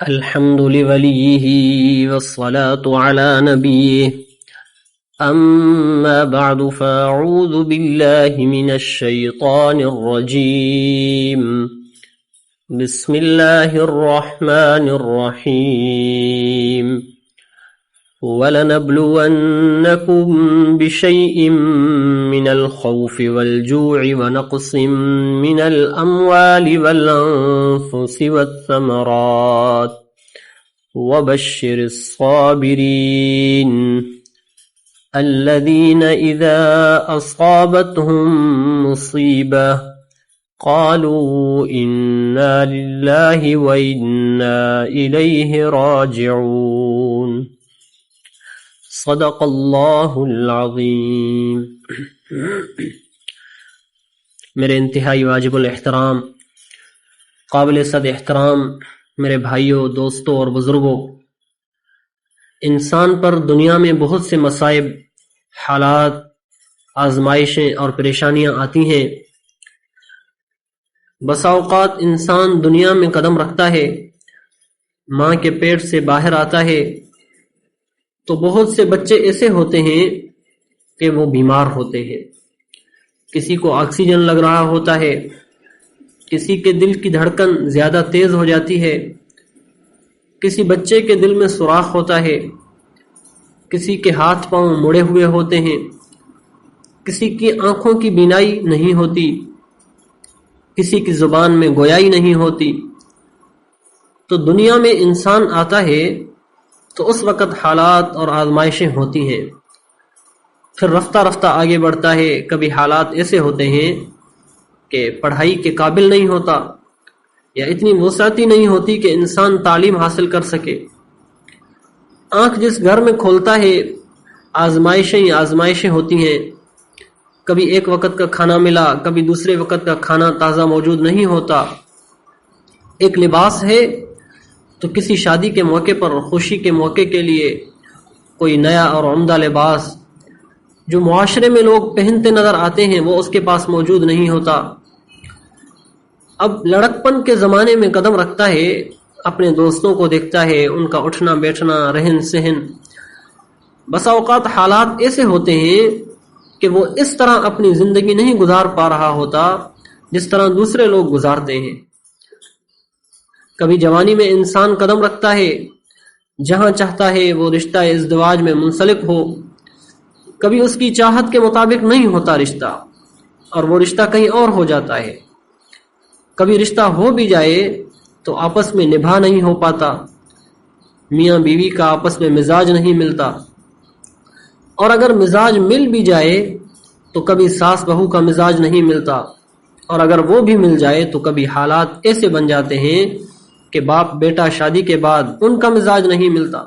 الحمد لوليه والصلاة على نبيه أما بعد فأعوذ بالله من الشيطان الرجيم بسم الله الرحمن الرحيم وَلَنَبْلُوَنَّكُمْ بِشَيْءٍ مِّنَ الْخَوْفِ وَالْجُوعِ وَنَقْصٍ مِّنَ الْأَمْوَالِ وَالْأَنفُسِ وَالثَّمَرَاتِ وَبَشِّرِ الصَّابِرِينَ الَّذِينَ إِذَا أَصَابَتْهُم مُّصِيبَةٌ قَالُوا إِنَّا لِلَّهِ وَإِنَّا إِلَيْهِ رَاجِعُونَ صدق اللہ العظیم۔ میرے انتہائی واجب الاحترام قابل صد احترام میرے بھائیوں، دوستوں اور بزرگوں، انسان پر دنیا میں بہت سے مصائب، حالات، آزمائشیں اور پریشانیاں آتی ہیں۔ بسا اوقات انسان دنیا میں قدم رکھتا ہے، ماں کے پیٹ سے باہر آتا ہے تو بہت سے بچے ایسے ہوتے ہیں کہ وہ بیمار ہوتے ہیں، کسی کو آکسیجن لگ رہا ہوتا ہے، کسی کے دل کی دھڑکن زیادہ تیز ہو جاتی ہے، کسی بچے کے دل میں سوراخ ہوتا ہے، کسی کے ہاتھ پاؤں مڑے ہوئے ہوتے ہیں، کسی کی آنکھوں کی بینائی نہیں ہوتی، کسی کی زبان میں گویائی نہیں ہوتی۔ تو دنیا میں انسان آتا ہے تو اس وقت حالات اور آزمائشیں ہوتی ہیں، پھر رفتہ رفتہ آگے بڑھتا ہے۔ کبھی حالات ایسے ہوتے ہیں کہ پڑھائی کے قابل نہیں ہوتا، یا اتنی وسعتی نہیں ہوتی کہ انسان تعلیم حاصل کر سکے۔ آنکھ جس گھر میں کھولتا ہے آزمائشیں ہوتی ہیں، کبھی ایک وقت کا کھانا ملا، کبھی دوسرے وقت کا کھانا تازہ موجود نہیں ہوتا۔ ایک لباس ہے تو کسی شادی کے موقع پر، خوشی کے موقع کے لیے کوئی نیا اور عمدہ لباس جو معاشرے میں لوگ پہنتے نظر آتے ہیں وہ اس کے پاس موجود نہیں ہوتا۔ اب لڑکپن کے زمانے میں قدم رکھتا ہے، اپنے دوستوں کو دیکھتا ہے، ان کا اٹھنا بیٹھنا، رہن سہن۔ بسا اوقات حالات ایسے ہوتے ہیں کہ وہ اس طرح اپنی زندگی نہیں گزار پا رہا ہوتا جس طرح دوسرے لوگ گزارتے ہیں۔ کبھی جوانی میں انسان قدم رکھتا ہے، جہاں چاہتا ہے وہ رشتہ ازدواج میں منسلک ہو، کبھی اس کی چاہت کے مطابق نہیں ہوتا رشتہ، اور وہ رشتہ کہیں اور ہو جاتا ہے۔ کبھی رشتہ ہو بھی جائے تو آپس میں نبھا نہیں ہو پاتا، میاں بیوی کا آپس میں مزاج نہیں ملتا، اور اگر مزاج مل بھی جائے تو کبھی ساس بہو کا مزاج نہیں ملتا، اور اگر وہ بھی مل جائے تو کبھی حالات ایسے بن جاتے ہیں کہ باپ بیٹا شادی کے بعد ان کا مزاج نہیں ملتا،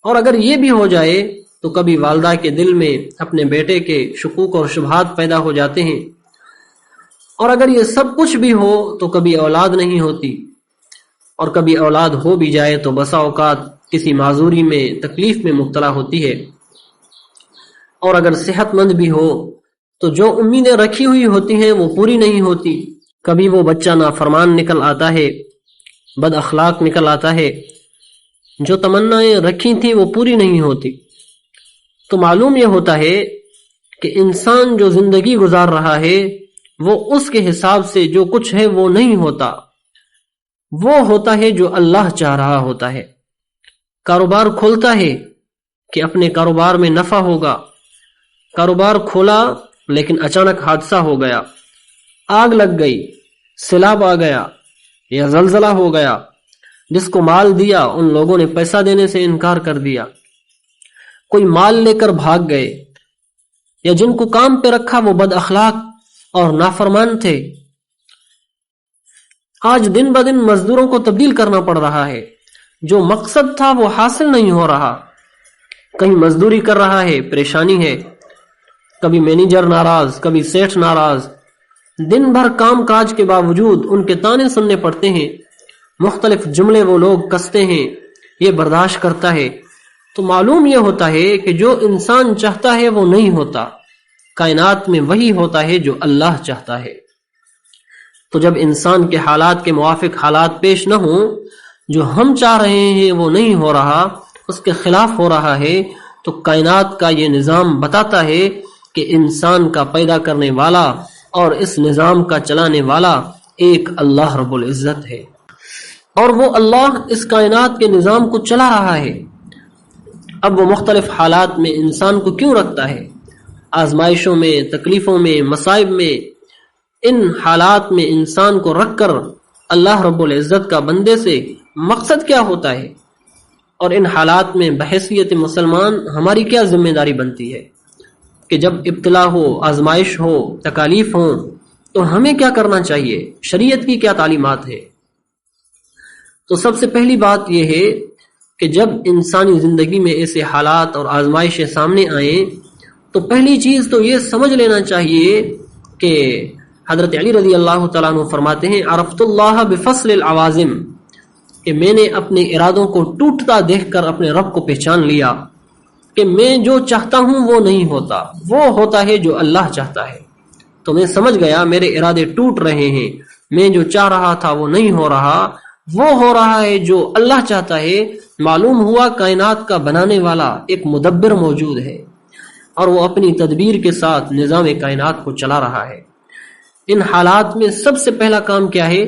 اور اگر یہ بھی ہو جائے تو کبھی والدہ کے دل میں اپنے بیٹے کے شکوک اور شبہات پیدا ہو جاتے ہیں، اور اگر یہ سب کچھ بھی ہو تو کبھی اولاد نہیں ہوتی، اور کبھی اولاد ہو بھی جائے تو بسا اوقات کسی معذوری میں، تکلیف میں مبتلا ہوتی ہے، اور اگر صحت مند بھی ہو تو جو امیدیں رکھی ہوئی ہوتی ہیں وہ پوری نہیں ہوتی۔ کبھی وہ بچہ نافرمان نکل آتا ہے، بد اخلاق نکل آتا ہے، جو تمنائیں رکھی تھیں وہ پوری نہیں ہوتی۔ تو معلوم یہ ہوتا ہے کہ انسان جو زندگی گزار رہا ہے وہ اس کے حساب سے جو کچھ ہے وہ نہیں ہوتا، وہ ہوتا ہے جو اللہ چاہ رہا ہوتا ہے۔ کاروبار کھولتا ہے کہ اپنے کاروبار میں نفع ہوگا، کاروبار کھولا لیکن اچانک حادثہ ہو گیا، آگ لگ گئی، سیلاب آ گیا یا زلزلہ ہو گیا، جس کو مال دیا ان لوگوں نے پیسہ دینے سے انکار کر دیا، کوئی مال لے کر بھاگ گئے، یا جن کو کام پہ رکھا وہ بد اخلاق اور نافرمان تھے۔ آج دن بدن مزدوروں کو تبدیل کرنا پڑ رہا ہے، جو مقصد تھا وہ حاصل نہیں ہو رہا، کہیں مزدوری کر رہا ہے پریشانی ہے، کبھی مینیجر ناراض، کبھی سیٹھ ناراض، دن بھر کام کاج کے باوجود ان کے طعنے سننے پڑتے ہیں، مختلف جملے وہ لوگ کستے ہیں، یہ برداشت کرتا ہے۔ تو معلوم یہ ہوتا ہے کہ جو انسان چاہتا ہے وہ نہیں ہوتا، کائنات میں وہی ہوتا ہے جو اللہ چاہتا ہے۔ تو جب انسان کے حالات کے موافق حالات پیش نہ ہوں، جو ہم چاہ رہے ہیں وہ نہیں ہو رہا، اس کے خلاف ہو رہا ہے، تو کائنات کا یہ نظام بتاتا ہے کہ انسان کا پیدا کرنے والا اور اس نظام کا چلانے والا ایک اللہ رب العزت ہے، اور وہ اللہ اس کائنات کے نظام کو چلا رہا ہے۔ اب وہ مختلف حالات میں انسان کو کیوں رکھتا ہے؟ آزمائشوں میں، تکلیفوں میں، مصائب میں، ان حالات میں انسان کو رکھ کر اللہ رب العزت کا بندے سے مقصد کیا ہوتا ہے؟ اور ان حالات میں بحیثیت مسلمان ہماری کیا ذمہ داری بنتی ہے کہ جب ابتلا ہو، آزمائش ہو، تکالیف ہوں، تو ہمیں کیا کرنا چاہیے؟ شریعت کی کیا تعلیمات ہے؟ تو سب سے پہلی بات یہ ہے کہ جب انسانی زندگی میں ایسے حالات اور آزمائشیں سامنے آئیں تو پہلی چیز تو یہ سمجھ لینا چاہیے کہ حضرت علی رضی اللہ تعالیٰ عنہ فرماتے ہیں عرفت اللہ بفصل العوازم، کہ میں نے اپنے ارادوں کو ٹوٹتا دیکھ کر اپنے رب کو پہچان لیا کہ میں جو چاہتا ہوں وہ نہیں ہوتا، وہ ہوتا ہے جو اللہ چاہتا ہے۔ تو میں سمجھ گیا میرے ارادے ٹوٹ رہے ہیں، میں جو چاہ رہا تھا وہ نہیں ہو رہا، وہ ہو رہا ہے جو اللہ چاہتا ہے۔ معلوم ہوا کائنات کا بنانے والا ایک مدبر موجود ہے اور وہ اپنی تدبیر کے ساتھ نظام کائنات کو چلا رہا ہے۔ ان حالات میں سب سے پہلا کام کیا ہے؟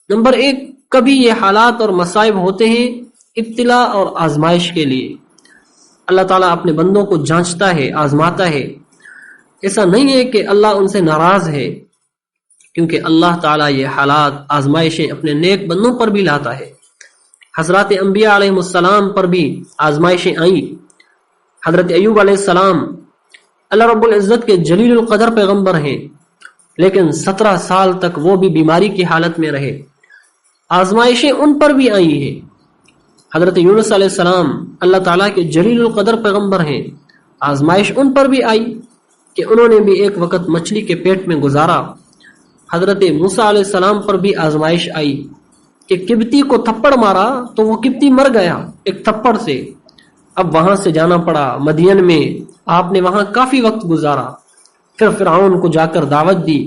نمبر ایک، کبھی یہ حالات اور مصائب ہوتے ہیں ابتلا اور آزمائش کے لیے۔ اللہ تعالیٰ اپنے بندوں کو جانچتا ہے، آزماتا ہے۔ ایسا نہیں ہے کہ اللہ ان سے ناراض ہے، کیونکہ اللہ تعالیٰ یہ حالات، آزمائشیں اپنے نیک بندوں پر بھی لاتا ہے۔ حضرات انبیاء علیہ السلام پر بھی آزمائشیں آئیں۔ حضرت ایوب علیہ السلام اللہ رب العزت کے جلیل القدر پیغمبر ہیں، لیکن 17 سال تک وہ بھی بیماری کی حالت میں رہے۔ آزمائشیں ان پر بھی آئی ہیں۔ حضرت یونس علیہ السلام اللہ تعالیٰ کے جلیل القدر پیغمبر ہیں، آزمائش ان پر بھی آئی کہ انہوں نے بھی ایک وقت مچھلی کے پیٹ میں گزارا۔ حضرت موسیٰ علیہ السلام پر بھی آزمائش آئی کہ قبطی کو تھپڑ مارا تو وہ قبطی مر گیا ایک تھپڑ سے۔ اب وہاں سے جانا پڑا مدین میں، آپ نے وہاں کافی وقت گزارا، پھر فرعون کو جا کر دعوت دی،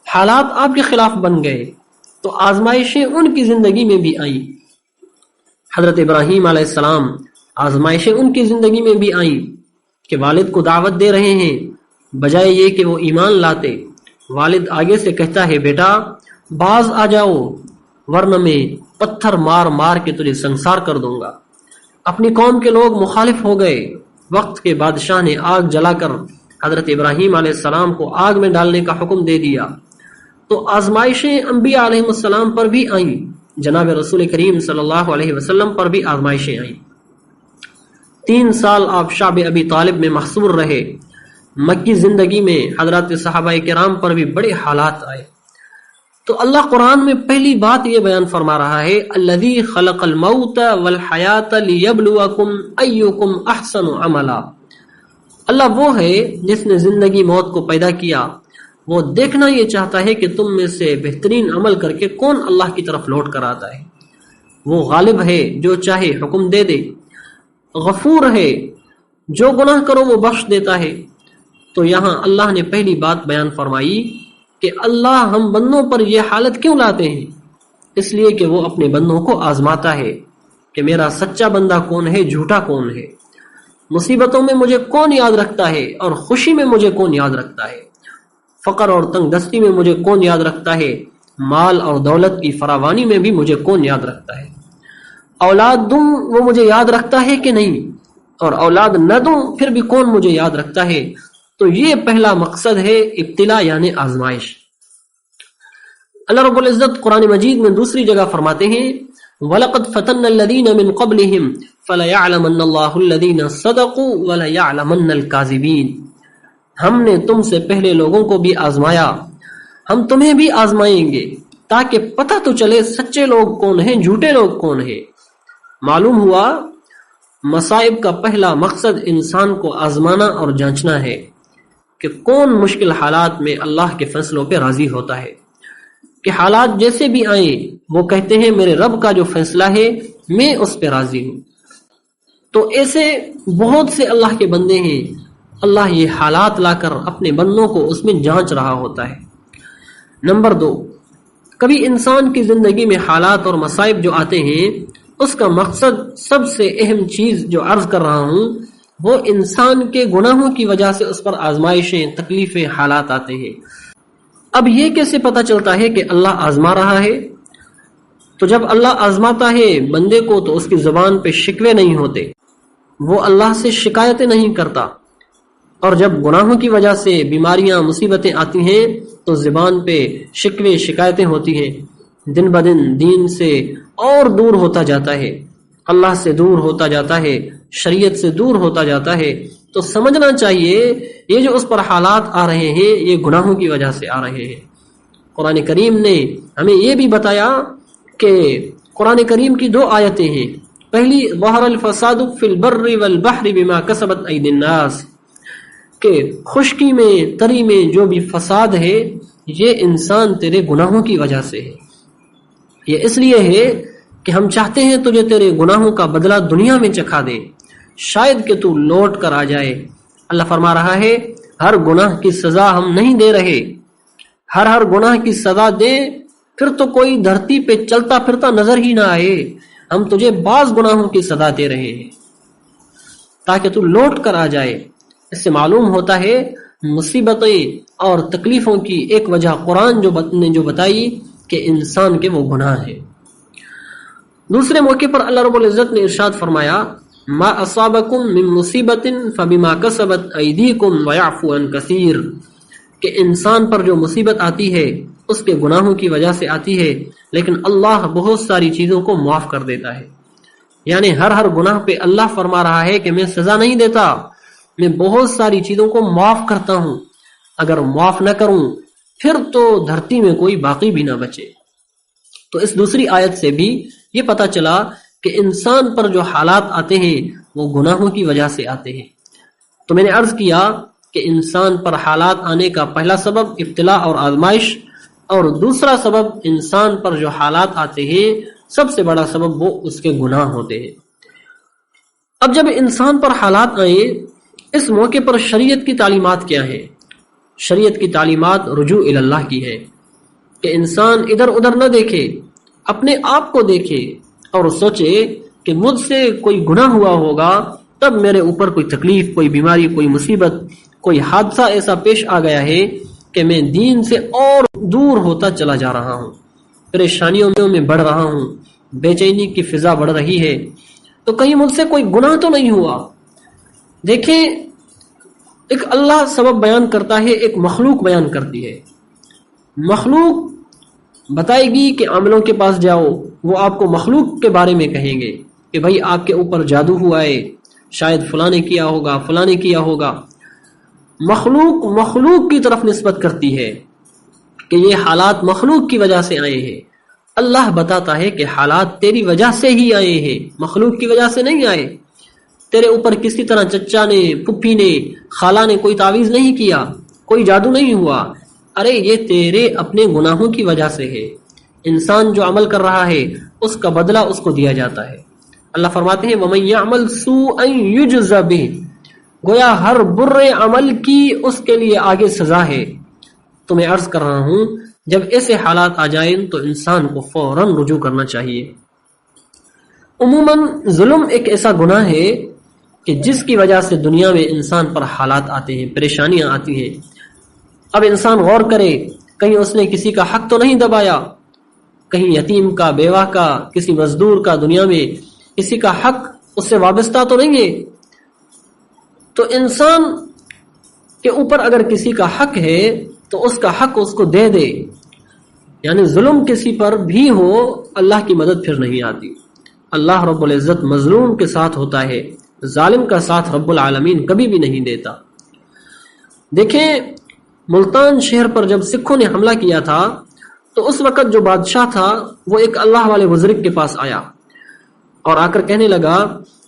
حالات آپ کے خلاف بن گئے، تو آزمائشیں ان کی زندگی میں بھی آئیں۔ حضرت ابراہیم علیہ السلام، آزمائشیں ان کی زندگی میں بھی آئیں کہ والد کو دعوت دے رہے ہیں، بجائے یہ کہ وہ ایمان لاتے، والد آگے سے کہتا ہے بیٹا باز آ جاؤ ورنہ میں پتھر مار مار کے تجھے سنسار کر دوں گا۔ اپنی قوم کے لوگ مخالف ہو گئے، وقت کے بادشاہ نے آگ جلا کر حضرت ابراہیم علیہ السلام کو آگ میں ڈالنے کا حکم دے دیا۔ تو آزمائشیں انبیاء علیہ السلام پر بھی آئیں، جناب رسول کریم صلی اللہ علیہ وسلم پر بھی آزمائشیں آئیں۔ 3 سال آپ شعب ابی طالب میں محصور رہے۔ مکی زندگی میں حضرات صحابہ کرام پر بھی بڑے حالات آئے۔ تو اللہ قرآن میں پہلی بات یہ بیان فرما رہا ہے الذی خلق الموت والحیات لیبلوکم ایکم احسن عملا۔ اللہ وہ ہے جس نے زندگی موت کو پیدا کیا، وہ دیکھنا یہ چاہتا ہے کہ تم میں سے بہترین عمل کر کے کون اللہ کی طرف لوٹ کر آتا ہے۔ وہ غالب ہے، جو چاہے حکم دے دے، غفور ہے، جو گناہ کرو وہ بخش دیتا ہے۔ تو یہاں اللہ نے پہلی بات بیان فرمائی کہ اللہ ہم بندوں پر یہ حالت کیوں لاتے ہیں؟ اس لیے کہ وہ اپنے بندوں کو آزماتا ہے کہ میرا سچا بندہ کون ہے، جھوٹا کون ہے، مصیبتوں میں مجھے کون یاد رکھتا ہے اور خوشی میں مجھے کون یاد رکھتا ہے، فقر اور تنگ دستی میں مجھے کون یاد رکھتا ہے، مال اور دولت کی فراوانی میں بھی مجھے کون یاد رکھتا ہے، اولاد دوں وہ مجھے یاد رکھتا ہے کہ نہیں، اور اولاد نہ دوں پھر بھی کون مجھے یاد رکھتا ہے۔ تو یہ پہلا مقصد ہے ابتلا یعنی آزمائش۔ اللہ رب العزت قرآن مجید میں دوسری جگہ فرماتے ہیں وَلَقَدْ فَتَنَّ الَّذِينَ مِن قَبْلِهِمْ فَلَيَعْلَمَنَّ اللَّهُ الَّذِينَ صَدَقُوا وَلَيَعْلَمَنَّ الْكَاذِبِينَ۔ ہم نے تم سے پہلے لوگوں کو بھی آزمایا، ہم تمہیں بھی آزمائیں گے تاکہ پتہ تو چلے سچے لوگ کون ہیں، جھوٹے لوگ کون ہیں۔ معلوم ہوا مصائب کا پہلا مقصد انسان کو آزمانا اور جانچنا ہے کہ کون مشکل حالات میں اللہ کے فیصلوں پہ راضی ہوتا ہے، کہ حالات جیسے بھی آئیں وہ کہتے ہیں میرے رب کا جو فیصلہ ہے میں اس پہ راضی ہوں۔ تو ایسے بہت سے اللہ کے بندے ہیں، اللہ یہ حالات لا کر اپنے بندوں کو اس میں جانچ رہا ہوتا ہے۔ نمبر 2، کبھی انسان کی زندگی میں حالات اور مصائب جو آتے ہیں، اس کا مقصد سب سے اہم چیز جو عرض کر رہا ہوں وہ انسان کے گناہوں کی وجہ سے اس پر آزمائشیں، تکلیفیں، حالات آتے ہیں۔ اب یہ کیسے پتہ چلتا ہے کہ اللہ آزما رہا ہے؟ تو جب اللہ آزماتا ہے بندے کو تو اس کی زبان پہ شکوے نہیں ہوتے، وہ اللہ سے شکایتیں نہیں کرتا، اور جب گناہوں کی وجہ سے بیماریاں، مصیبتیں آتی ہیں تو زبان پہ شکوے، شکایتیں ہوتی ہیں، دن بدن دین سے اور دور ہوتا جاتا ہے، اللہ سے دور ہوتا جاتا ہے، شریعت سے دور ہوتا جاتا ہے۔ تو سمجھنا چاہیے یہ جو اس پر حالات آ رہے ہیں یہ گناہوں کی وجہ سے آ رہے ہیں۔ قرآن کریم نے ہمیں یہ بھی بتایا کہ قرآن کریم کی 2 آیتیں ہیں، پہلی ظہر الفساد فی البر والبحر بما کسبت ایدی الناس، کہ خشکی میں، تری میں جو بھی فساد ہے یہ انسان تیرے گناہوں کی وجہ سے ہے، یہ اس لیے ہے کہ ہم چاہتے ہیں تجھے تیرے گناہوں کا بدلہ دنیا میں چکھا دیں، شاید کہ تو لوٹ کر آ جائے۔ اللہ فرما رہا ہے ہر گناہ کی سزا ہم نہیں دے رہے، ہر گناہ کی سزا دے پھر تو کوئی دھرتی پہ چلتا پھرتا نظر ہی نہ آئے، ہم تجھے بعض گناہوں کی سزا دے رہے ہیں تاکہ تو لوٹ کر آ جائے۔ اس سے معلوم ہوتا ہے مصیبتیں اور تکلیفوں کی ایک وجہ قرآن نے جو بتائی کہ انسان کے وہ گناہ ہیں۔ دوسرے موقع پر اللہ رب العزت نے ارشاد فرمایا ما اصابکم من مصیبت فبما کسبت ایدیکم ویعفو عن کثیر، کہ انسان پر جو مصیبت آتی ہے اس کے گناہوں کی وجہ سے آتی ہے، لیکن اللہ بہت ساری چیزوں کو معاف کر دیتا ہے۔ یعنی ہر گناہ پہ اللہ فرما رہا ہے کہ میں سزا نہیں دیتا، میں بہت ساری چیزوں کو معاف کرتا ہوں، اگر معاف نہ کروں پھر تو دھرتی میں کوئی باقی بھی نہ بچے۔ تو اس دوسری آیت سے بھی یہ پتا چلا کہ انسان پر جو حالات آتے ہیں وہ گناہوں کی وجہ سے آتے ہیں۔ تو میں نے عرض کیا کہ انسان پر حالات آنے کا پہلا سبب ابتلاء اور آزمائش، اور دوسرا سبب انسان پر جو حالات آتے ہیں سب سے بڑا سبب وہ اس کے گناہ ہوتے ہیں۔ اب جب انسان پر حالات آئیں، اس موقع پر شریعت کی تعلیمات کیا ہے؟ شریعت کی تعلیمات رجوع الی اللہ کی ہے کہ انسان ادھر ادھر نہ دیکھے، اپنے آپ کو دیکھے اور سوچے کہ مجھ سے کوئی گناہ ہوا ہوگا تب میرے اوپر کوئی تکلیف، کوئی بیماری، کوئی مصیبت، کوئی حادثہ ایسا پیش آ گیا ہے کہ میں دین سے اور دور ہوتا چلا جا رہا ہوں، پریشانیوں میں بڑھ رہا ہوں، بے چینی کی فضا بڑھ رہی ہے، تو کہیں مجھ سے کوئی گناہ تو نہیں ہوا۔ دیکھیں، ایک اللہ سبب بیان کرتا ہے، ایک مخلوق بیان کرتی ہے۔ مخلوق بتائے گی کہ عاملوں کے پاس جاؤ، وہ آپ کو مخلوق کے بارے میں کہیں گے کہ بھائی آپ کے اوپر جادو ہوا ہے، شاید فلاں نے کیا ہوگا، فلاں نے کیا ہوگا۔ مخلوق کی طرف نسبت کرتی ہے کہ یہ حالات مخلوق کی وجہ سے آئے ہیں۔ اللہ بتاتا ہے کہ حالات تیری وجہ سے ہی آئے ہیں، مخلوق کی وجہ سے نہیں آئے۔ تیرے اوپر کسی طرح چچا نے، پھپھی نے، خالہ نے کوئی تعویذ نہیں کیا، کوئی جادو نہیں ہوا، ارے یہ تیرے اپنے گناہوں کی وجہ سے ہے۔ انسان جو عمل کر رہا ہے اس کا بدلہ اس کو دیا جاتا ہے۔ اللہ فرماتے ہیں وَمَن يَعْمَلْ سُوءًا يُجْزَ بِهِ، گویا ہر برے عمل کی اس کے لیے آگے سزا ہے۔ تو میں عرض کر رہا ہوں جب ایسے حالات آ جائیں تو انسان کو فوراً رجوع کرنا چاہیے۔ عموماً ظلم ایک ایسا گناہ ہے کہ جس کی وجہ سے دنیا میں انسان پر حالات آتے ہیں، پریشانیاں آتی ہیں۔ اب انسان غور کرے، کہیں اس نے کسی کا حق تو نہیں دبایا، کہیں یتیم کا، بیوہ کا، کسی مزدور کا، دنیا میں کسی کا حق اس سے وابستہ تو نہیں ہے۔ تو انسان کے اوپر اگر کسی کا حق ہے تو اس کا حق اس کو دے دے، یعنی ظلم کسی پر بھی ہو اللہ کی مدد پھر نہیں آتی۔ اللہ رب العزت مظلوم کے ساتھ ہوتا ہے، ظالم کا ساتھ رب العالمین کبھی بھی نہیں دیتا۔ دیکھیں، ملتان شہر پر جب سکھوں نے حملہ کیا تھا تو اس وقت جو بادشاہ تھا وہ ایک اللہ والے بزرگ کے پاس آیا اور آ کر کہنے لگا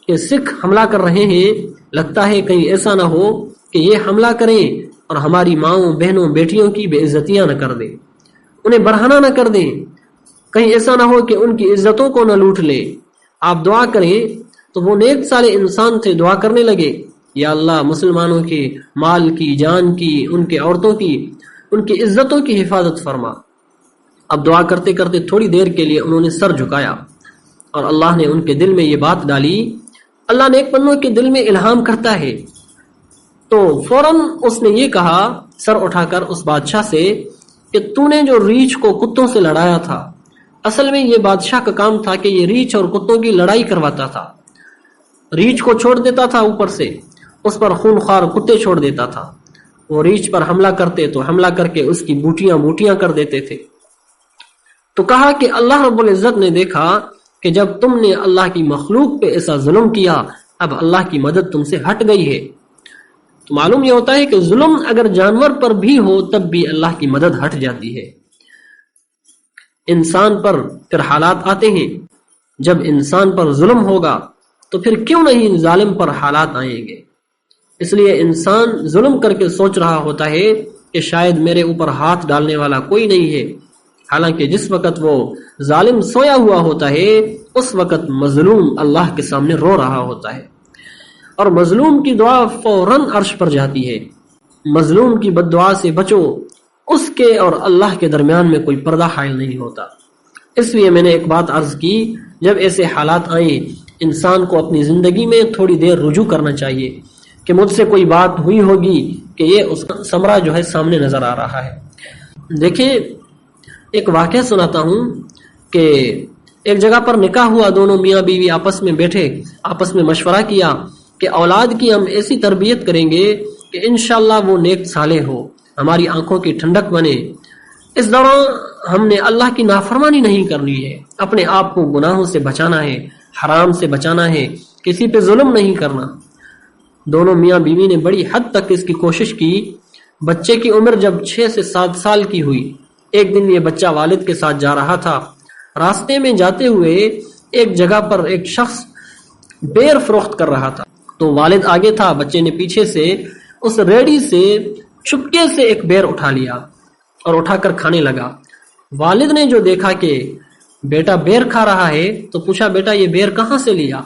کہ سکھ حملہ کر رہے ہیں، لگتا ہے کہیں ایسا نہ ہو کہ یہ حملہ کریں اور ہماری ماؤں، بہنوں، بیٹیوں کی بے عزتیاں نہ کر دیں، انہیں برہنہ نہ کر دیں، کہیں ایسا نہ ہو کہ ان کی عزتوں کو نہ لوٹ لیں، آپ دعا کریں۔ تو وہ نیک صالح انسان تھے، دعا کرنے لگے یا اللہ مسلمانوں کے مال کی، جان کی، ان کے عورتوں کی، ان کی عزتوں کی حفاظت فرما۔ اب دعا کرتے کرتے تھوڑی دیر کے لیے انہوں نے سر جھکایا اور اللہ نے ان کے دل میں یہ بات ڈالی. اللہ نیک بندوں کے دل میں الہام کرتا ہے. تو فوراً اس نے یہ کہا سر اٹھا کر اس بادشاہ سے کہ تو نے جو ریچھ کو کتوں سے لڑایا تھا، اصل میں یہ بادشاہ کا کام تھا کہ یہ ریچھ اور کتوں کی لڑائی کرواتا تھا. ریچھ کو چھوڑ دیتا تھا اوپر سے، اس پر خونخوار کتے چھوڑ دیتا تھا. وہ ریچھ پر حملہ کرتے تو حملہ کر کے اس کی بوٹیاں کر دیتے تھے. تو کہا کہ اللہ رب العزت نے دیکھا کہ جب تم نے اللہ کی مخلوق پہ ایسا ظلم کیا، اب اللہ کی مدد تم سے ہٹ گئی ہے. تو معلوم یہ ہوتا ہے کہ ظلم اگر جانور پر بھی ہو تب بھی اللہ کی مدد ہٹ جاتی ہے. انسان پر پھر حالات آتے ہیں، جب انسان پر ظلم ہوگا تو پھر کیوں نہیں ظالم پر حالات آئیں گے. اس لیے انسان ظلم کر کے سوچ رہا ہوتا ہے کہ شاید میرے اوپر ہاتھ ڈالنے والا کوئی نہیں ہے، حالانکہ جس وقت وہ ظالم سویا ہوا ہوتا ہے اس وقت مظلوم اللہ کے سامنے رو رہا ہوتا ہے، اور مظلوم کی دعا فوراً عرش پر جاتی ہے. مظلوم کی بد دعا سے بچو، اس کے اور اللہ کے درمیان میں کوئی پردہ حائل نہیں ہوتا. اس لیے میں نے ایک بات عرض کی، جب ایسے حالات آئیں انسان کو اپنی زندگی میں تھوڑی دیر رجوع کرنا چاہیے کہ مجھ سے کوئی بات ہوئی ہوگی کہ یہ اس کا ثمرہ جو ہے سامنے نظر آ رہا ہے. دیکھیں ایک واقعہ سناتا ہوں کہ ایک جگہ پر نکاح ہوا، دونوں میاں بیوی آپس میں بیٹھے، آپس میں مشورہ کیا کہ اولاد کی ہم ایسی تربیت کریں گے کہ انشاءاللہ وہ نیک صالح ہو، ہماری آنکھوں کی ٹھنڈک بنے. اس دوران ہم نے اللہ کی نافرمانی نہیں کرنی ہے، اپنے آپ کو گناہوں سے بچانا ہے، حرام سے بچانا ہے، کسی پہ ظلم نہیں کرنا. دونوں میاں بیوی نے بڑی حد تک اس کی کوشش کی. بچے کی عمر جب 6 سے 7 سال کی ہوئی، ایک دن یہ بچہ والد کے ساتھ جا رہا تھا. راستے میں جاتے ہوئے ایک جگہ پر ایک شخص بیر فروخت کر رہا تھا. تو والد آگے تھا، بچے نے پیچھے سے اس ریڑھی سے چپکے سے ایک بیر اٹھا لیا اور اٹھا کر کھانے لگا. والد نے جو دیکھا کہ بیٹا بیر کھا رہا ہے تو پوچھا بیٹا یہ بیر کہاں سے لیا؟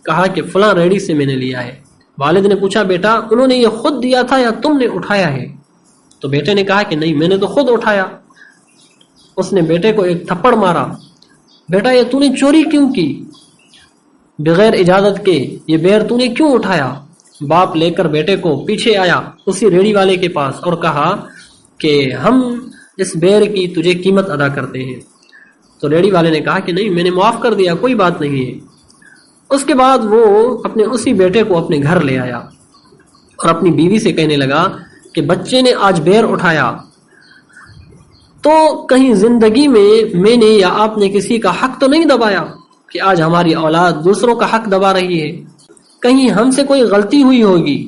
کہا کہ فلاں ریڑھی سے میں نے لیا ہے. والد نے پوچھا بیٹا انہوں نے یہ خود دیا تھا یا تم نے اٹھایا ہے؟ تو بیٹے نے کہا کہ نہیں میں نے تو خود اٹھایا. اس نے بیٹے کو ایک تھپڑ مارا. بیٹا یہ تو نے چوری کیوں کی؟ بغیر اجازت کے یہ بیر تو نے کیوں اٹھایا؟ باپ لے کر بیٹے کو پیچھے آیا اسی ریڑھی والے کے پاس اور کہا کہ ہم اس بیر کی تجھے قیمت ادا کرتے ہیں. تو ریڑھی والے نے کہا کہ نہیں میں نے معاف کر دیا، کوئی بات نہیں ہے. اس کے بعد وہ اپنے اسی بیٹے کو اپنے گھر لے آیا اور اپنی بیوی سے کہنے لگا کہ بچے نے آج بیر اٹھایا، تو کہیں زندگی میں نے یا آپ نے کسی کا حق تو نہیں دبایا کہ آج ہماری اولاد دوسروں کا حق دبا رہی ہے؟ کہیں ہم سے کوئی غلطی ہوئی ہوگی.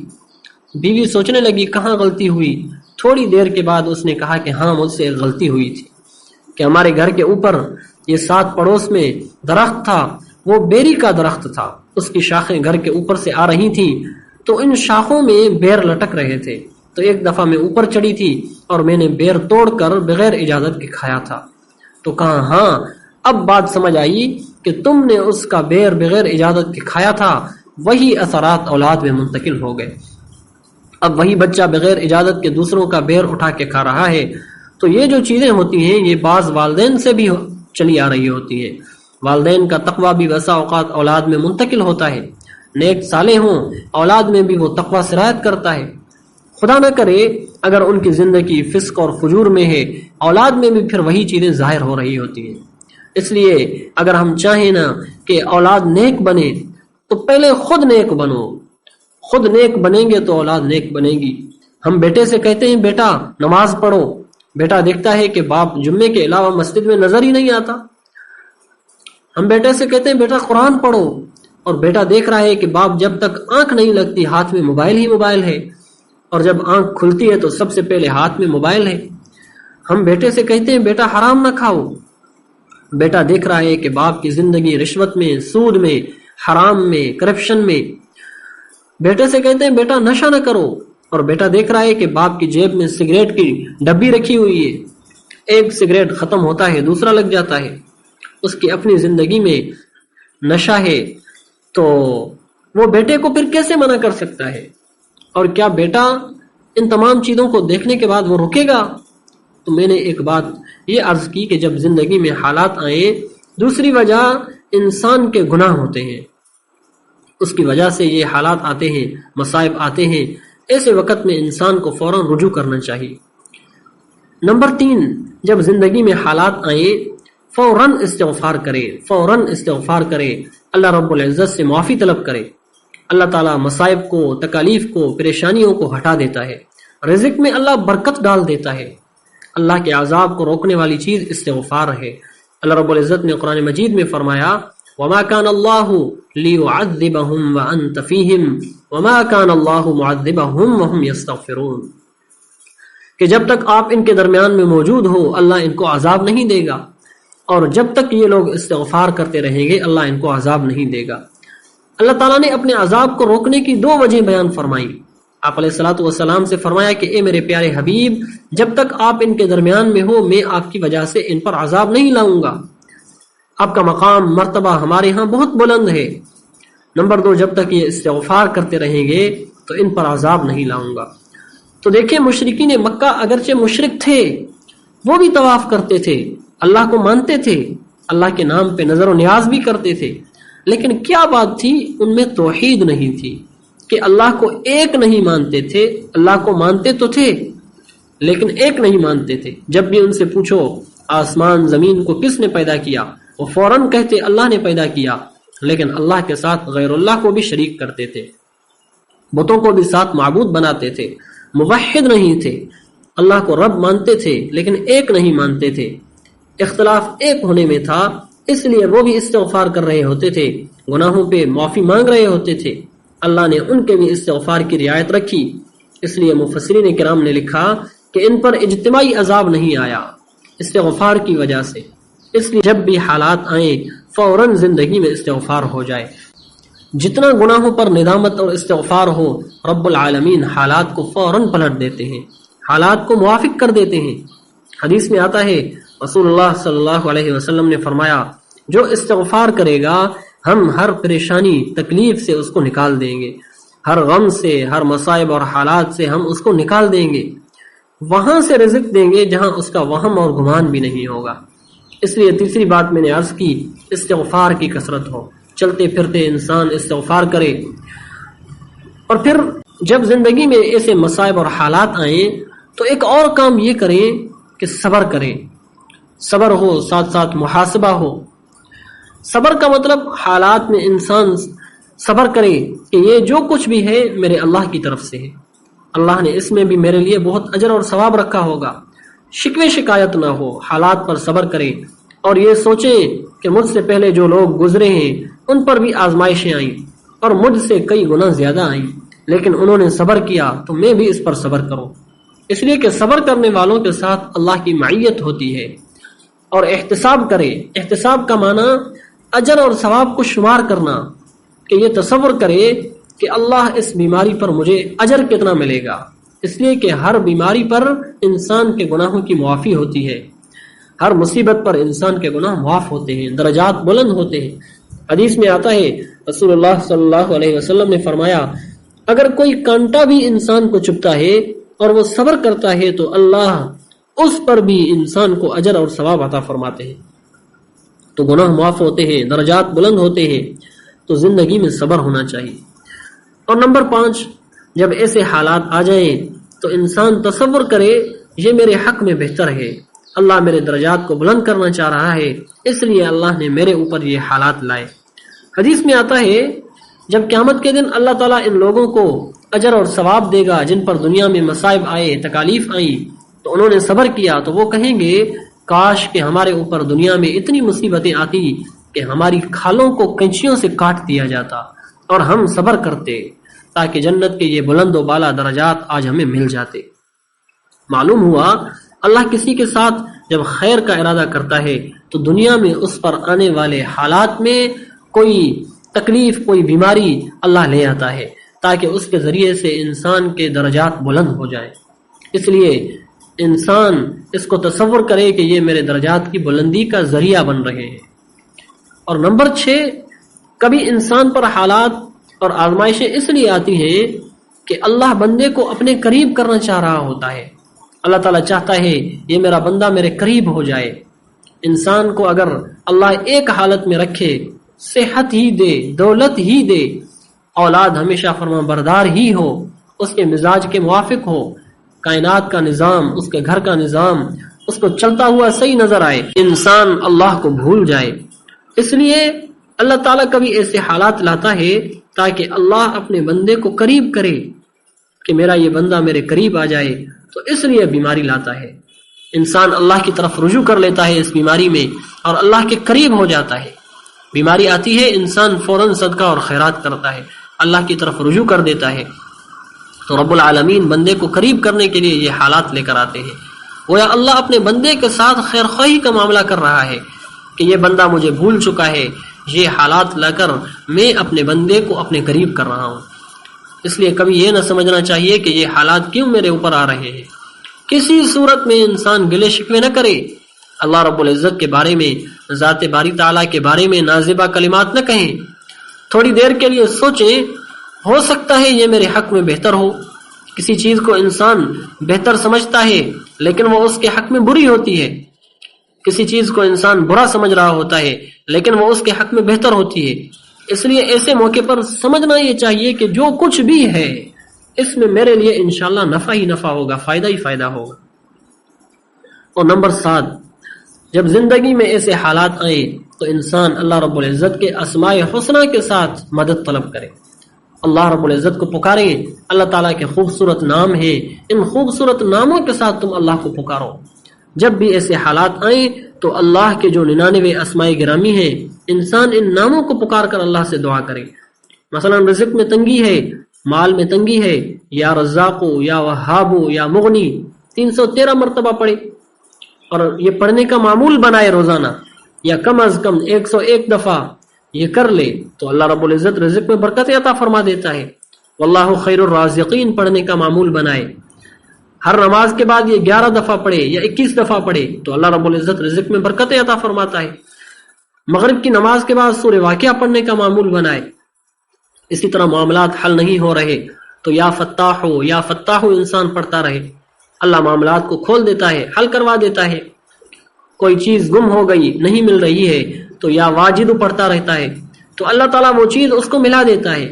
بیوی سوچنے لگی کہاں غلطی ہوئی. تھوڑی دیر کے بعد اس نے کہا کہ ہاں مجھ سے ایک غلطی ہوئی تھی کہ ہمارے گھر کے اوپر یہ 7 پڑوس میں درخت تھا، وہ بیری کا درخت تھا، اس کی شاخیں گھر کے اوپر سے آ رہی تھی تو ان شاخوں میں بیر لٹک رہے تھے. تو ایک دفعہ میں اوپر چڑھی تھی اور میں نے بیر توڑ کر بغیر اجازت کے کھایا تھا. تو کہا ہاں اب بات سمجھ آئی کہ تم نے اس کا بیر بغیر اجازت کے کھایا تھا، وہی اثرات اولاد میں منتقل ہو گئے. اب وہی بچہ بغیر اجازت کے دوسروں کا بیر اٹھا کے کھا رہا ہے. تو یہ جو چیزیں ہوتی ہیں یہ بعض والدین سے بھی چلی آ رہی ہوتی ہے. والدین کا تقوی بھی ویسا اوقات اولاد میں منتقل ہوتا ہے. نیک صالح ہوں اولاد میں بھی وہ تقوی سرایت کرتا ہے. خدا نہ کرے اگر ان کی زندگی فسق اور فجور میں ہے، اولاد میں بھی پھر وہی چیزیں ظاہر ہو رہی ہوتی ہیں. اس لیے اگر ہم چاہیں نا کہ اولاد نیک بنے تو پہلے خود نیک بنو. خود نیک بنیں گے تو اولاد نیک بنے گی. ہم بیٹے سے کہتے ہیں بیٹا نماز پڑھو، بیٹا دیکھتا ہے کہ باپ جمعے کے علاوہ مسجد میں نظر ہی نہیں آتا. ہم بیٹے سے کہتے ہیں بیٹا قرآن پڑھو، اور بیٹا دیکھ رہا ہے کہ باپ جب تک آنکھ نہیں لگتی ہاتھ میں موبائل ہی موبائل ہے، اور جب آنکھ کھلتی ہے تو سب سے پہلے ہاتھ میں موبائل ہے. ہم بیٹے سے کہتے ہیں بیٹا حرام نہ کھاؤ، بیٹا دیکھ رہا ہے کہ باپ کی زندگی رشوت میں، سود میں، حرام میں، کرپشن میں. بیٹے سے کہتے ہیں بیٹا نشہ نہ کرو، اور بیٹا دیکھ رہا ہے کہ باپ کی جیب میں سگریٹ کی ڈبی رکھی ہوئی ہے، ایک سگریٹ ختم ہوتا ہے دوسرا لگ جاتا ہے. اس کی اپنی زندگی میں نشہ ہے تو وہ بیٹے کو پھر کیسے منع کر سکتا ہے؟ اور کیا بیٹا ان تمام چیزوں کو دیکھنے کے بعد وہ رکے گا؟ تو میں نے ایک بات یہ عرض کی کہ جب زندگی میں حالات آئیں، دوسری وجہ انسان کے گناہ ہوتے ہیں، اس کی وجہ سے یہ حالات آتے ہیں، مصائب آتے ہیں، ایسے وقت میں انسان کو فوراً رجوع کرنا چاہیے۔ نمبر 3، جب زندگی میں حالات آئیں فوراً استغفار کرے، فوراً استغفار کرے، اللہ رب العزت سے معافی طلب کرے۔ اللہ تعالیٰ مصائب کو، تکالیف کو، پریشانیوں کو ہٹا دیتا ہے، رزق میں اللہ برکت ڈال دیتا ہے۔ اللہ کے عذاب کو روکنے والی چیز استغفار ہے۔ اللہ رب العزت نے قرآن مجید میں فرمایا وَمَا كَانَ اللَّهُ لِيُعَذِّبَهُمْ وَأَنْتَ فِيهِمْ وَمَا كَانَ اللَّهُ مُعَذِّبَهُمْ وَهُمْ يَسْتَغْفِرُونَ کہ جب تک آپ ان کے درمیان میں موجود ہو اللہ ان کو عذاب نہیں دے گا، اور جب تک یہ لوگ استغفار کرتے رہیں گے اللہ ان کو عذاب نہیں دے گا۔ اللہ تعالیٰ نے اپنے عذاب کو روکنے کی 2 وجہیں بیان فرمائی۔ آپ علیہ الصلوۃ والسلام سے فرمایا کہ اے میرے پیارے حبیب، جب تک آپ ان کے درمیان میں ہو میں آپ کی وجہ سے ان پر عذاب نہیں لاؤں گا، آپ کا مقام مرتبہ ہمارے ہاں بہت بلند ہے۔ نمبر 2، جب تک یہ استغفار کرتے رہیں گے تو ان پر عذاب نہیں لاؤں گا۔ تو دیکھیں مشرکین مکہ اگرچہ مشرک تھے، وہ بھی طواف کرتے تھے، اللہ کو مانتے تھے، اللہ کے نام پہ نظر و نیاز بھی کرتے تھے، لیکن کیا بات تھی؟ ان میں توحید نہیں تھی کہ اللہ کو ایک نہیں مانتے تھے۔ اللہ کو مانتے تو تھے لیکن ایک نہیں مانتے تھے۔ جب بھی ان سے پوچھو آسمان زمین کو کس نے پیدا کیا، وہ فوراً کہتے اللہ نے پیدا کیا، لیکن اللہ کے ساتھ غیر اللہ کو بھی شریک کرتے تھے، بتوں کو بھی ساتھ معبود بناتے تھے، موحد نہیں تھے، اللہ کو رب مانتے تھے لیکن ایک نہیں مانتے تھے۔ اختلاف ایک ہونے میں تھا، اس لیے وہ بھی استغفار کر رہے ہوتے تھے، گناہوں پہ معافی مانگ رہے ہوتے تھے۔ اللہ نے ان کے بھی استغفار کی رعایت رکھی، اس لیے مفسرین کرام نے لکھا کہ ان پر اجتماعی عذاب نہیں آیا استغفار کی وجہ سے۔ اس لیے جب بھی حالات آئیں فوراً زندگی میں استغفار ہو جائے۔ جتنا گناہوں پر ندامت اور استغفار ہو، رب العالمین حالات کو فوراً پلٹ دیتے ہیں، حالات کو موافق کر دیتے ہیں۔ حدیث میں آتا ہے رسول اللہ صلی اللہ علیہ وسلم نے فرمایا جو استغفار کرے گا ہم ہر پریشانی تکلیف سے اس کو نکال دیں گے، ہر غم سے، ہر مصائب اور حالات سے ہم اس کو نکال دیں گے، وہاں سے رزق دیں گے جہاں اس کا وہم اور گمان بھی نہیں ہوگا۔ اس لیے تیسری بات میں نے عرض کی استغفار کی کثرت ہو، چلتے پھرتے انسان استغفار کرے۔ اور پھر جب زندگی میں ایسے مصائب اور حالات آئیں تو ایک اور کام یہ کریں کہ صبر کریں، صبر ہو ساتھ ساتھ محاسبہ ہو۔ صبر کا مطلب حالات میں انسان صبر کرے کہ یہ جو کچھ بھی ہے میرے اللہ کی طرف سے ہے، اللہ نے اس میں بھی میرے لیے بہت اجر اور ثواب رکھا ہوگا۔ شکوے شکایت نہ ہو، حالات پر صبر کرے اور یہ سوچے کہ مجھ سے پہلے جو لوگ گزرے ہیں ان پر بھی آزمائشیں آئیں اور مجھ سے کئی گنا زیادہ آئیں، لیکن انہوں نے صبر کیا تو میں بھی اس پر صبر کروں۔ اس لیے کہ صبر کرنے والوں کے ساتھ اللہ کی معیت ہوتی ہے۔ اور احتساب کرے، احتساب کا معنی اجر اور ثواب کو شمار کرنا، کہ یہ تصور کرے کہ اللہ اس بیماری پر مجھے اجر کتنا ملے گا، اس لیے کہ ہر بیماری پر انسان کے گناہوں کی معافی ہوتی ہے، ہر مصیبت پر انسان کے گناہ معاف ہوتے ہیں، درجات بلند ہوتے ہیں۔ حدیث میں آتا ہے رسول اللہ صلی اللہ علیہ وسلم نے فرمایا اگر کوئی کانٹا بھی انسان کو چبھتا ہے اور وہ صبر کرتا ہے تو اللہ اس پر بھی انسان کو اجر اور ثواب عطا فرماتے ہیں۔ تو گناہ معاف ہوتے ہیں، درجات بلند ہوتے ہیں، تو زندگی میں صبر ہونا چاہیے۔ اور نمبر 5، جب ایسے حالات آ جائیں تو انسان تصور کرے یہ میرے حق میں بہتر ہے، اللہ میرے درجات کو بلند کرنا چاہ رہا ہے، اس لیے اللہ نے میرے اوپر یہ حالات لائے۔ حدیث میں آتا ہے جب قیامت کے دن اللہ تعالیٰ ان لوگوں کو اجر اور ثواب دے گا جن پر دنیا میں مصائب آئے، تکالیف آئیں تو انہوں نے صبر کیا، تو وہ کہیں گے کاش کہ ہمارے اوپر دنیا میں اتنی مصیبتیں آتی کہ ہماری کھالوں کو کینچیوں سے کاٹ دیا جاتا اور ہم صبر کرتے تاکہ جنت کے یہ بلند و بالا درجات آج ہمیں مل جاتے۔ معلوم ہوا اللہ کسی کے ساتھ جب خیر کا ارادہ کرتا ہے تو دنیا میں اس پر آنے والے حالات میں کوئی تکلیف، کوئی بیماری اللہ لے آتا ہے تاکہ اس کے ذریعے سے انسان کے درجات بلند ہو جائیں۔ اس لیے انسان اس کو تصور کرے کہ یہ میرے درجات کی بلندی کا ذریعہ بن رہے ہیں۔ اور نمبر 6، کبھی انسان پر حالات اور آزمائشیں اس لیے آتی ہیں کہ اللہ بندے کو اپنے قریب کرنا چاہ رہا ہوتا ہے، اللہ تعالیٰ چاہتا ہے یہ میرا بندہ میرے قریب ہو جائے. انسان کو اگر اللہ ایک حالت میں رکھے، صحت ہی دے، دولت ہی دے، اولاد ہمیشہ فرما بردار ہی ہو، اس کے مزاج کے موافق ہو، کائنات کا نظام، اس کے گھر کا نظام اس کو چلتا ہوا صحیح نظر آئے، انسان اللہ کو بھول جائے. اس لیے اللہ تعالیٰ کبھی ایسے حالات لاتا ہے تاکہ اللہ اپنے بندے کو قریب کرے کہ میرا یہ بندہ میرے قریب آ جائے. تو اس لیے بیماری لاتا ہے. انسان اللہ کی طرف رجوع کر لیتا ہے اس بیماری میں اور اللہ کے قریب ہو جاتا ہے. بیماری آتی ہے، انسان فوراً صدقہ اور خیرات کرتا ہے، اللہ کی طرف رجوع کر دیتا ہے. تو رب العالمین بندے کو قریب کرنے کے لیے یہ حالات لے کر آتے ہیں. گویا اللہ اپنے بندے کے ساتھ خیر خواہی کا معاملہ کر رہا ہے کہ یہ بندہ مجھے بھول چکا ہے، یہ حالات لا کر میں اپنے بندے کو اپنے قریب کر رہا ہوں. اس لیے کبھی یہ نہ سمجھنا چاہیے کہ یہ حالات کیوں میرے اوپر آ رہے ہیں. کسی صورت میں انسان گلے شکوے نہ کرے، اللہ رب العزت کے بارے میں، ذات باری تعالیٰ کے بارے میں نازبہ کلمات نہ کہیں. تھوڑی دیر کے لیے سوچیں، ہو سکتا ہے یہ میرے حق میں بہتر ہو. کسی چیز کو انسان بہتر سمجھتا ہے لیکن وہ اس کے حق میں بری ہوتی ہے. کسی چیز کو انسان برا سمجھ رہا ہوتا ہے لیکن وہ اس کے حق میں بہتر ہوتی ہے. اس لیے ایسے موقع پر سمجھنا یہ چاہیے کہ جو کچھ بھی ہے اس میں میرے لیے انشاءاللہ نفع ہی نفع ہوگا، فائدہ ہی فائدہ ہوگا. اور نمبر 7، جب زندگی میں ایسے حالات آئیں تو انسان اللہ رب العزت کے اسماء حسنہ کے ساتھ مدد طلب کرے. اللہ رب العزت کو پکاریں. اللہ تعالیٰ کے خوبصورت نام ہیں، ان خوبصورت ناموں کے ساتھ تم اللہ کو پکارو. جب بھی ایسے حالات آئیں تو اللہ کے جو 99 اسماء گرامی ہیں، انسان ان ناموں کو پکار کر اللہ سے دعا کرے. مثلا رزق میں تنگی ہے، مال میں تنگی ہے، یا رزاقو، یا وہابو، یا مغنی 313 مرتبہ پڑھے اور یہ پڑھنے کا معمول بنائے روزانہ، یا کم از کم 101 دفعہ یہ کر لے تو اللہ رب العزت رزق میں برکت عطا فرما دیتا ہے. واللہ خیر الرازقین پڑھنے کا معمول بنائے. ہر نماز کے بعد یہ 11 دفعہ پڑھے یا 21 دفعہ پڑھے تو اللہ رب العزت رزق میں برکت عطا فرماتا ہے. مغرب کی نماز کے بعد سورہ واقعہ پڑھنے کا معمول بنائے. اسی طرح معاملات حل نہیں ہو رہے تو یا فتاح انسان پڑھتا رہے. اللہ معاملات کو کھول دیتا ہے، حل کروا دیتا ہے. کوئی چیز گم ہو گئی، نہیں مل رہی ہے تو یا واجد پڑھتا رہتا ہے تو اللہ تعالیٰ وہ چیز اس کو ملا دیتا ہے.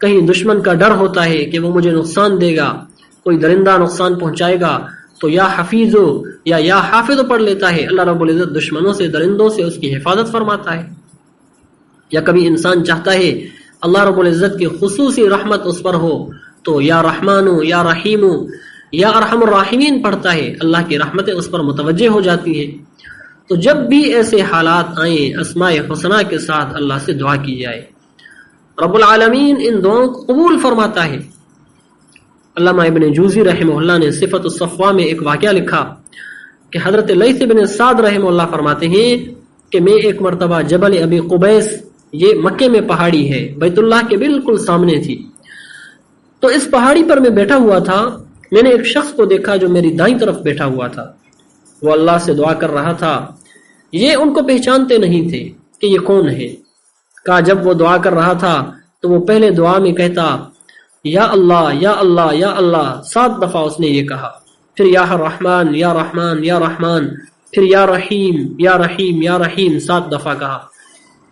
کہیں دشمن کا ڈر ہوتا ہے کہ وہ مجھے نقصان دے گا، کوئی درندہ نقصان پہنچائے گا تو یا حفیظو یا حافظ پڑھ لیتا ہے. اللہ رب العزت دشمنوں سے، درندوں سے اس کی حفاظت فرماتا ہے. یا کبھی انسان چاہتا ہے اللہ رب العزت کی خصوصی رحمت اس پر ہو تو یا رحمانو، یا رحیمو، یا ارحم الراحمین پڑھتا ہے. اللہ کی رحمتیں اس پر متوجہ ہو جاتی ہیں. تو جب بھی ایسے حالات آئیں اسماء حسنہ کے ساتھ اللہ سے دعا کی جائے. رب العالمین ان دعاؤں کو قبول فرماتا ہے. علامہ ابن جوزی رحمہ اللہ نے صفت الصفوہ میں ایک واقعہ لکھا کہ حضرت لیث بن سعد رحمہ اللہ فرماتے ہیں کہ میں ایک مرتبہ جبل ابی قبیس، یہ مکے میں پہاڑی ہے، بیت اللہ کے بالکل سامنے تھی، تو اس پہاڑی پر میں بیٹھا ہوا تھا. میں نے ایک شخص کو دیکھا جو میری دائیں طرف بیٹھا ہوا تھا. وہ اللہ سے دعا کر رہا تھا. یہ ان کو پہچانتے نہیں تھے کہ یہ کون ہے. کہا جب وہ دعا کر رہا تھا تو وہ پہلے دعا میں کہتا یا اللہ یا اللہ یا اللہ 7 دفعہ اس نے یہ کہا. پھر یا رحمان یا رحمان یا رحمان، پھر یا رحیم یا رحیم یا رحیم 7 دفعہ کہا.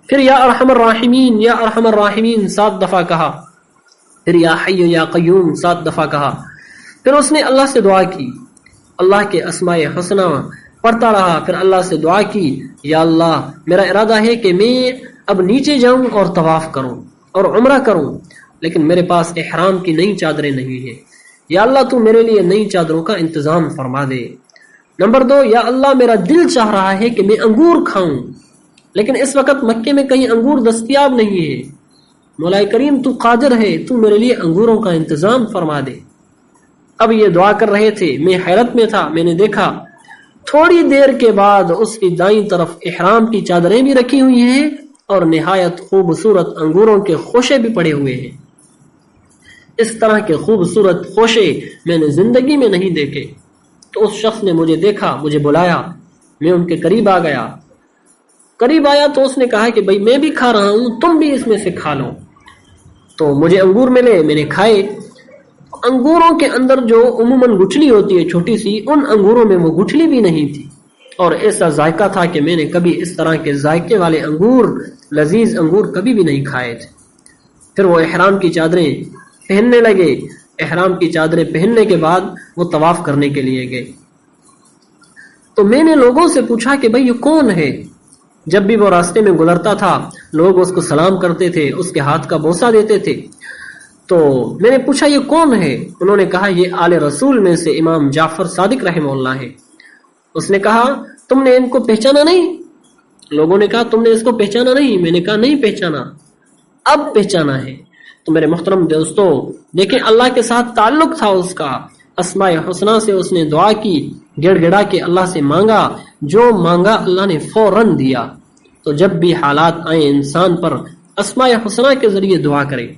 پھر یا ارحم الراحمین یا ارحم الراحمین 7 دفعہ کہا. پھر یا حی یا قیوم 7 دفعہ کہا. پھر اس نے اللہ سے دعا کی، اللہ کے اسماء حسنہ پڑھتا رہا. پھر اللہ سے دعا کی یا اللہ میرا ارادہ ہے کہ میں اب نیچے جاؤں اور طواف کروں اور عمرہ کروں، لیکن میرے پاس احرام کی نئی چادریں نہیں ہیں. یا اللہ تو میرے لیے نئی چادروں کا انتظام فرما دے. نمبر 2، یا اللہ میرا دل چاہ رہا ہے کہ میں انگور کھاؤں، لیکن اس وقت مکے میں کہیں انگور دستیاب نہیں ہے. مولا کریم تو قادر ہے، تو میرے لیے انگوروں کا انتظام فرما دے. اب یہ دعا کر رہے تھے، میں حیرت میں تھا. میں نے دیکھا تھوڑی دیر کے بعد اس کی دائیں طرف احرام کی چادریں بھی رکھی ہوئی ہیں اور نہایت خوبصورت انگوروں کے خوشے بھی پڑے ہوئے ہیں. اس طرح کے خوبصورت خوشے میں نے زندگی میں نہیں دیکھے. تو اس شخص نے مجھے دیکھا، مجھے بلایا، میں ان کے قریب آ گیا. قریب آیا تو اس نے کہا کہ بھائی میں بھی کھا رہا ہوں، تم بھی اس میں سے کھا لو. تو مجھے انگور ملے، میں نے کھائے. انگوروں کے اندر جو عموماً گٹھلی ہوتی ہے چھوٹی سی، ان انگوروں میں وہ گٹھلی بھی نہیں تھی، اور ایسا ذائقہ تھا کہ میں نے کبھی اس طرح کے ذائقے والے انگور، لذیذ انگور کبھی بھی نہیں کھائے تھے۔ پھر وہ احرام کی چادریں پہننے لگے۔ احرام کی چادریں پہننے کے بعد وہ طواف کرنے کے لیے گئے۔ تو میں نے لوگوں سے پوچھا کہ بھئی یہ کون ہے؟ جب بھی وہ راستے میں گزرتا تھا لوگ اس کو سلام کرتے تھے، اس کے ہاتھ کا بوسہ دیتے تھے۔ تو میں نے پوچھا یہ کون ہے؟ انہوں نے کہا یہ آل رسول میں سے امام جعفر صادق رحمہ اللہ ہے۔ اس نے کہا تم نے ان کو پہچانا نہیں؟ لوگوں نے کہا تم نے اس کو پہچانا نہیں؟ میں نے کہا نہیں پہچانا، اب پہچانا ہے۔ تو میرے محترم دوستو، دیکھیں اللہ کے ساتھ تعلق تھا اس کا، اسماء حسنہ سے اس نے دعا کی، گڑ گڑا کے اللہ سے مانگا، جو مانگا اللہ نے فوراً دیا۔ تو جب بھی حالات آئیں انسان پر اسماء حسنہ کے ذریعے دعا کرے۔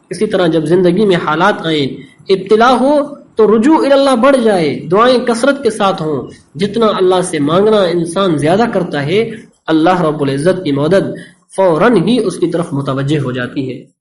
اسی طرح جب زندگی میں حالات آئیں، ابتلا ہو تو رجوع اللہ بڑھ جائے، دعائیں کثرت کے ساتھ ہوں۔ جتنا اللہ سے مانگنا انسان زیادہ کرتا ہے، اللہ رب العزت کی مدد فوراً ہی اس کی طرف متوجہ ہو جاتی ہے۔